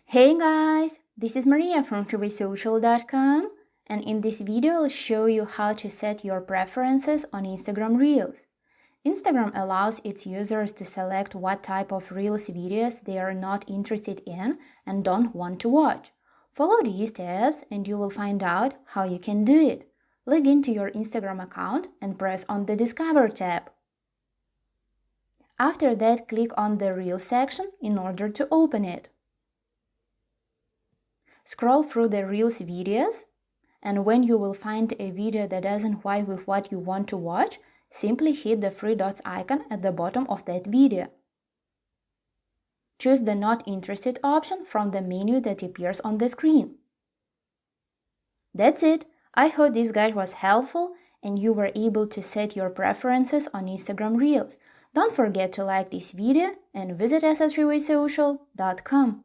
Hey guys, this is Maria from TrueWaySocial.com, and in this video I'll show you how to set your preferences on Instagram Reels. Instagram allows its users to select what type of Reels videos they are not interested in and don't want to watch. Follow these steps and you will find out how you can do it. Log into your Instagram account and press on the Discover tab. After that, click on the Reels section in order to open it. Scroll through the Reels videos, and when you will find a video that doesn't vibe with what you want to watch, simply hit the three dots icon at the bottom of that video. Choose the Not Interested option from the menu that appears on the screen. That's it! I hope this guide was helpful and you were able to set your preferences on Instagram Reels. Don't forget to like this video and visit us at TrueWaySocial.com.